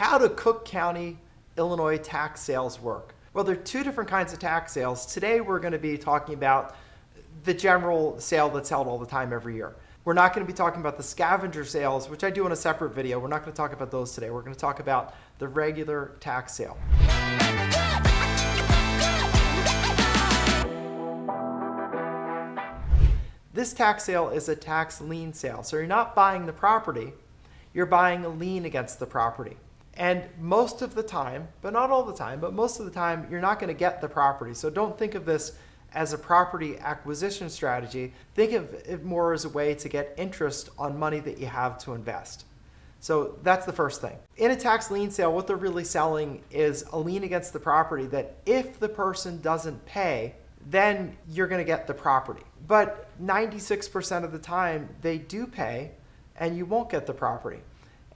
How do Cook County, Illinois tax sales work? Well, there are two different kinds of tax sales. Today we're going to be talking about the general sale that's held all the time every year. We're not going to be talking about the scavenger sales, which I do in a separate video. We're not going to talk about those today. We're going to talk about the regular tax sale. This tax sale is a tax lien sale. So you're not buying the property, you're buying a lien against the property. And most of the time, but not all the time, but most of the time, you're not going to get the property. So don't think of this as a property acquisition strategy. Think of it more as a way to get interest on money that you have to invest. So that's the first thing. In a tax lien sale, what they're really selling is a lien against the property that if the person doesn't pay, then you're going to get the property. But 96% of the time, they do pay and you won't get the property.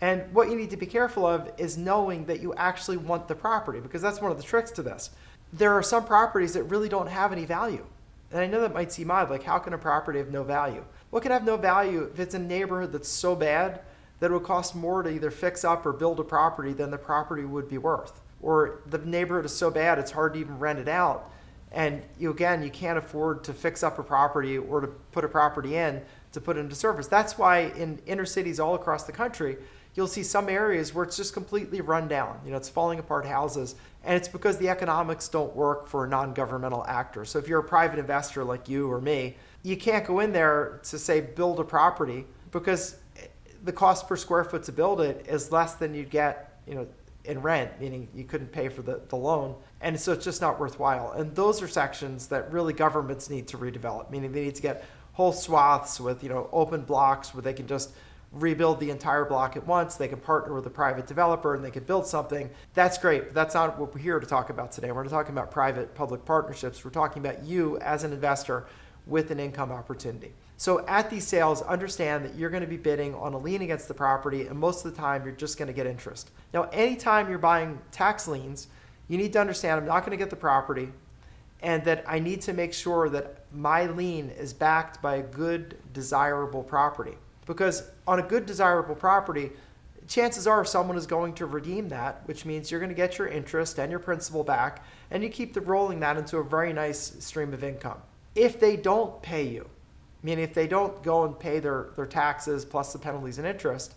And what you need to be careful of is knowing that you actually want the property, because that's one of the tricks to this. There are some properties that really don't have any value. And I know that might seem odd, like how can a property have no value? Well, it can have no value if it's a neighborhood that's so bad that it would cost more to either fix up or build a property than the property would be worth. Or the neighborhood is so bad it's hard to even rent it out. And you can't afford to fix up a property or to put a property in to put into service. That's why in inner cities all across the country, you'll see some areas where it's just completely run down. It's falling apart houses. And it's because the economics don't work for a non-governmental actor. So if you're a private investor like you or me, you can't go in there to say build a property because the cost per square foot to build it is less than you'd get in rent, meaning you couldn't pay for the loan. And so it's just not worthwhile. And those are sections that really governments need to redevelop, meaning they need to get whole swaths with open blocks where they can just rebuild the entire block at once. They can partner with a private developer and they can build something. That's great, but that's not what we're here to talk about today. We're not talking about private-public partnerships. We're talking about you as an investor with an income opportunity. So at these sales, understand that you're going to be bidding on a lien against the property, and most of the time you're just going to get interest. Now, anytime you're buying tax liens, you need to understand I'm not going to get the property, and that I need to make sure that my lien is backed by a good, desirable property. Because on a good, desirable property, chances are someone is going to redeem that, which means you're going to get your interest and your principal back, and you keep rolling that into a very nice stream of income. If they don't pay you, meaning if they don't go and pay their taxes plus the penalties and interest,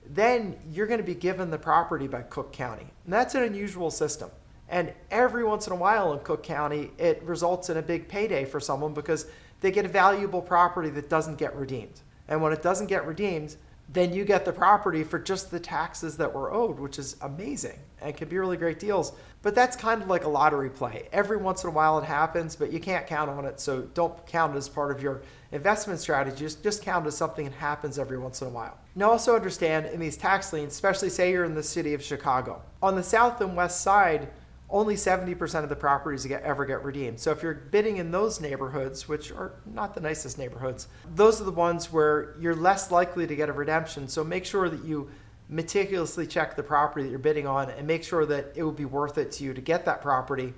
then you're going to be given the property by Cook County. And that's an unusual system. And every once in a while in Cook County, it results in a big payday for someone because they get a valuable property that doesn't get redeemed. And when it doesn't get redeemed, then you get the property for just the taxes that were owed, which is amazing and can be really great deals. But that's kind of like a lottery play. Every once in a while it happens, but you can't count on it. So don't count it as part of your investment strategy. Just count it as something that happens every once in a while. Now also understand in these tax liens, especially say you're in the city of Chicago. On the south and west side, only 70% of the properties ever get redeemed. So if you're bidding in those neighborhoods, which are not the nicest neighborhoods, those are the ones where you're less likely to get a redemption. So make sure that you meticulously check the property that you're bidding on and make sure that it would be worth it to you to get that property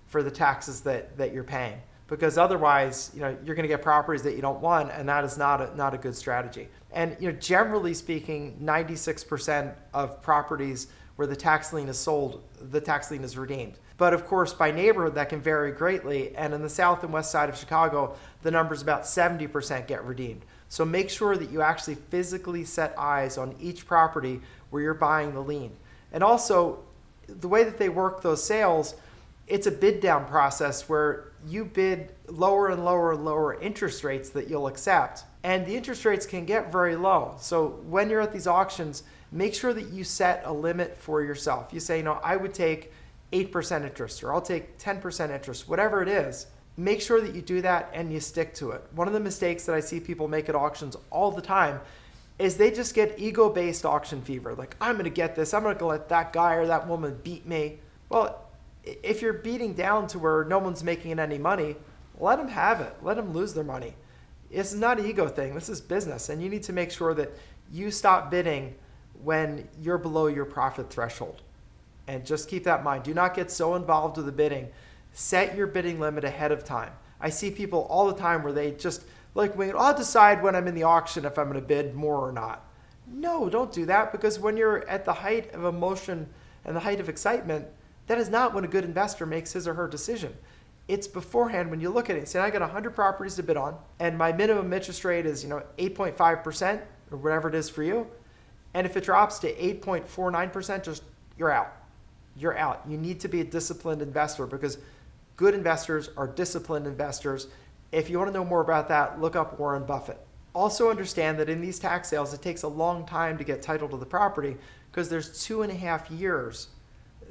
for the taxes that you're paying. Because otherwise, you're going to get properties that you don't want, and that is not a good strategy. And generally speaking, 96% of properties where the tax lien is sold, the tax lien is redeemed. But of course, by neighborhood, that can vary greatly. And in the south and west side of Chicago, the number is about 70% get redeemed. So make sure that you actually physically set eyes on each property where you're buying the lien. And also, the way that they work those sales, it's a bid down process where you bid lower and lower and lower interest rates that you'll accept. And the interest rates can get very low. So when you're at these auctions, make sure that you set a limit for yourself. You say, I would take 8% interest, or I'll take 10% interest, whatever it is. Make sure that you do that and you stick to it. One of the mistakes that I see people make at auctions all the time is they just get ego-based auction fever. Like, I'm going to get this. I'm not going to let that guy or that woman beat me. Well, if you're beating down to where no one's making any money, let them have it. Let them lose their money. It's not an ego thing. This is business. And you need to make sure that you stop bidding when you're below your profit threshold. And just keep that in mind. Do not get so involved with the bidding. Set your bidding limit ahead of time. I see people all the time where they just I'll decide when I'm in the auction if I'm going to bid more or not. No, don't do that, because when you're at the height of emotion and the height of excitement, that is not when a good investor makes his or her decision. It's beforehand when you look at it and say, I got 100 properties to bid on, and my minimum interest rate is 8.5% or whatever it is for you. And if it drops to 8.49%, just you're out. You're out. You need to be a disciplined investor, because good investors are disciplined investors. If you want to know more about that, look up Warren Buffett. Also understand that in these tax sales, it takes a long time to get title to the property, because there's 2.5 years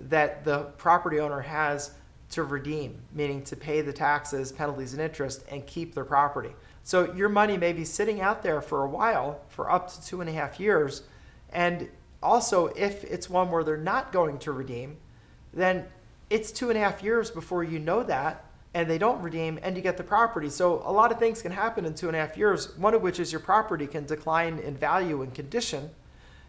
that the property owner has to redeem, meaning to pay the taxes, penalties, and interest and keep their property. So your money may be sitting out there for a while, for up to 2.5 years. And also, if it's one where they're not going to redeem, then it's 2.5 years before you know that, and they don't redeem, and you get the property. So a lot of things can happen in 2.5 years, one of which is your property can decline in value and condition,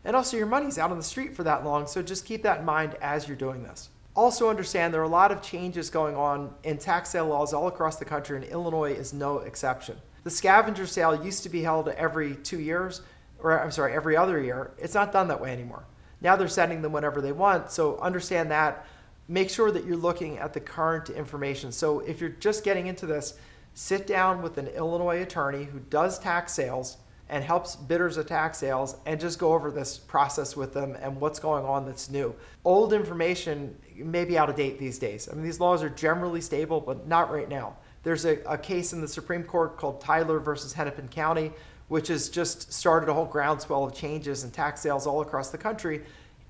and also your money's out on the street for that long. So just keep that in mind as you're doing this. Also understand there are a lot of changes going on in tax sale laws all across the country, and Illinois is no exception. The scavenger sale used to be held every 2 years, every other year. It's not done that way anymore. Now they're setting them whenever they want. So understand that. Make sure that you're looking at the current information. So if you're just getting into this, sit down with an Illinois attorney who does tax sales and helps bidders at tax sales, and just go over this process with them and what's going on that's new. Old information may be out of date these days. I mean, these laws are generally stable, but not right now. There's a case in the Supreme Court called Tyler versus Hennepin County, which has just started a whole groundswell of changes in tax sales all across the country.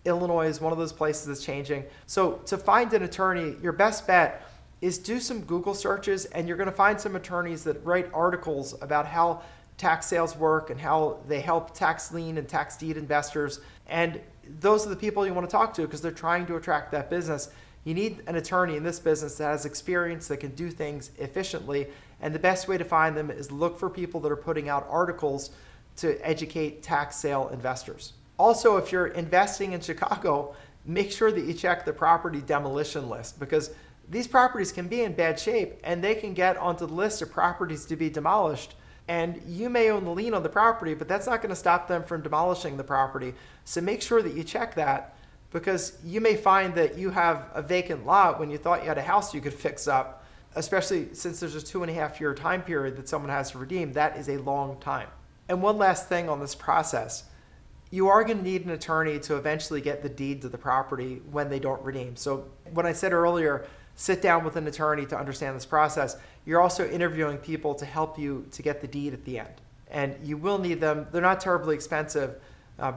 Illinois is one of those places that's changing. So to find an attorney, your best bet is do some Google searches, and you're going to find some attorneys that write articles about how tax sales work and how they help tax lien and tax deed investors. And those are the people you want to talk to, because they're trying to attract that business. You need an attorney in this business that has experience, that can do things efficiently. And the best way to find them is look for people that are putting out articles to educate tax sale investors. Also, if you're investing in Chicago, make sure that you check the property demolition list, because these properties can be in bad shape and they can get onto the list of properties to be demolished. And you may own the lien on the property, but that's not going to stop them from demolishing the property. So make sure that you check that, because you may find that you have a vacant lot when you thought you had a house you could fix up, especially since there's a 2.5 year time period that someone has to redeem. That is a long time. And one last thing on this process, you are going to need an attorney to eventually get the deed to the property when they don't redeem. So when I said earlier, sit down with an attorney to understand this process, you're also interviewing people to help you to get the deed at the end. And you will need them. They're not terribly expensive,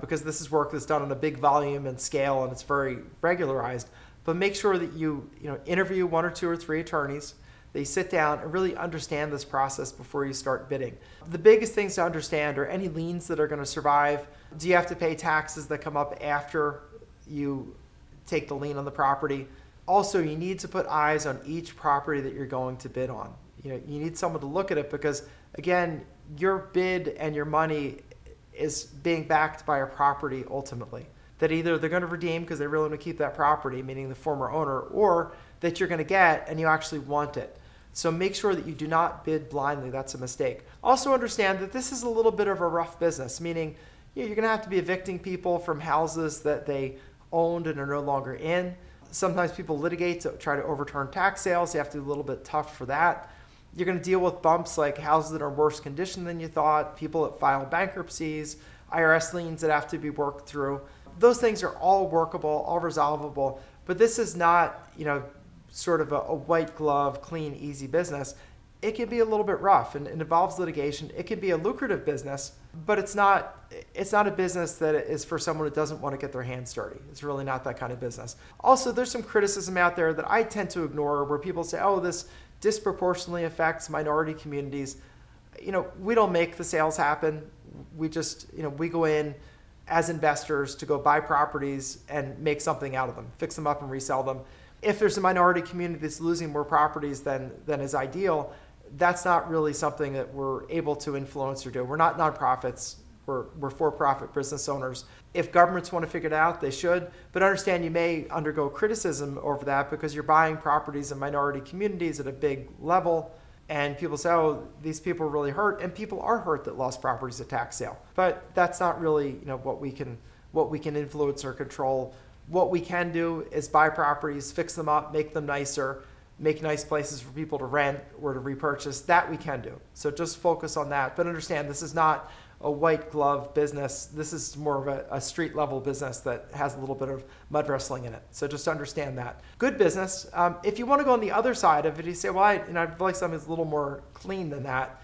because this is work that's done on a big volume and scale, and it's very regularized. But make sure that you interview 1 or 2 or 3 attorneys. They sit down and really understand this process before you start bidding. The biggest things to understand are any liens that are going to survive. Do you have to pay taxes that come up after you take the lien on the property? Also, you need to put eyes on each property that you're going to bid on. You need someone to look at it, because again, your bid and your money is being backed by a property ultimately. That either they're going to redeem because they really want to keep that property, meaning the former owner, or that you're going to get and you actually want it. So make sure that you do not bid blindly. That's a mistake. Also understand that this is a little bit of a rough business, meaning you're going to have to be evicting people from houses that they owned and are no longer in. Sometimes people litigate to try to overturn tax sales. You have to be a little bit tough for that. You're going to deal with bumps like houses that are in worse condition than you thought, people that file bankruptcies, IRS liens that have to be worked through. Those things are all workable, all resolvable, but this is not, sort of a white glove, clean, easy business. It can be a little bit rough, and it involves litigation. It can be a lucrative business, but it's not a business that is for someone who doesn't want to get their hands dirty. It's really not that kind of business. Also, there's some criticism out there that I tend to ignore, where people say, oh, this disproportionately affects minority communities. We don't make the sales happen. We just, we go in as investors to go buy properties and make something out of them, fix them up and resell them. If there's a minority community that's losing more properties than is ideal, that's not really something that we're able to influence or do. We're not nonprofits. We're for-profit business owners. If governments want to figure it out, they should. But understand you may undergo criticism over that, because you're buying properties in minority communities at a big level. And people say, oh, these people are really hurt, and people are hurt that lost properties at tax sale. But that's not really, what we can influence or control. What we can do is buy properties, fix them up, make them nicer, make nice places for people to rent or to repurchase. That we can do. So just focus on that. But understand, this is not a white glove business. This is more of a street level business that has a little bit of mud wrestling in it. So just understand that. Good business. If you want to go on the other side of it, you say, well, I'd like something that's a little more clean than that.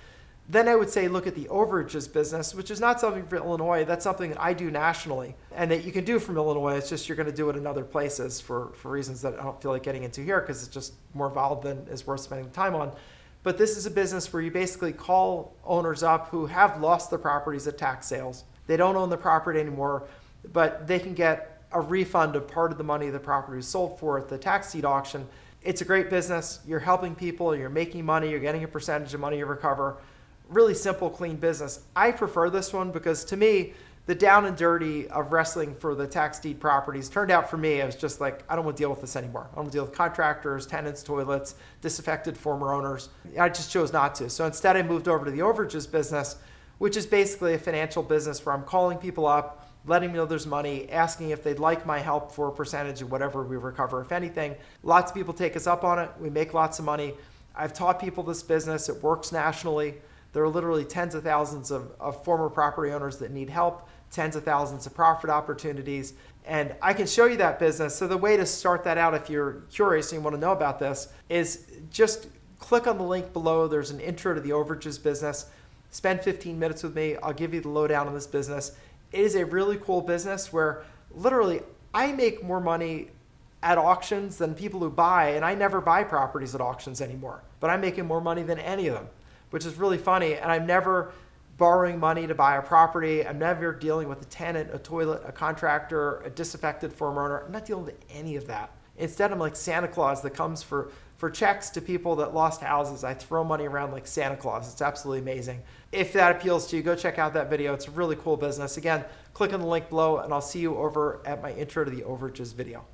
Then I would say look at the overages business, which is not something for Illinois. That's something that I do nationally and that you can do from Illinois. It's just you're going to do it in other places for reasons that I don't feel like getting into here because it's just more involved than is worth spending time on. But this is a business where you basically call owners up who have lost their properties at tax sales. They don't own the property anymore, but they can get a refund of part of the money the property was sold for at the tax deed auction. It's a great business. You're helping people. You're making money. You're getting a percentage of money you recover. Really simple, clean business. I prefer this one because to me, the down and dirty of wrestling for the tax deed properties turned out for me, I was just like, I don't want to deal with this anymore. I don't want to deal with contractors, tenants, toilets, disaffected former owners. I just chose not to. So instead I moved over to the overages business, which is basically a financial business where I'm calling people up, letting them know there's money, asking if they'd like my help for a percentage of whatever we recover, if anything. Lots of people take us up on it. We make lots of money. I've taught people this business. It works nationally. There are literally tens of thousands of former property owners that need help, tens of thousands of profit opportunities. And I can show you that business. So the way to start that out, if you're curious and you want to know about this, is just click on the link below. There's an intro to the overages business. Spend 15 minutes with me. I'll give you the lowdown on this business. It is a really cool business where literally I make more money at auctions than people who buy, and I never buy properties at auctions anymore, but I'm making more money than any of them, which is really funny. And I'm never borrowing money to buy a property. I'm never dealing with a tenant, a toilet, a contractor, a disaffected former owner. I'm not dealing with any of that. Instead, I'm like Santa Claus that comes for checks to people that lost houses. I throw money around like Santa Claus. It's absolutely amazing. If that appeals to you, go check out that video. It's a really cool business. Again, click on the link below and I'll see you over at my intro to the overages video.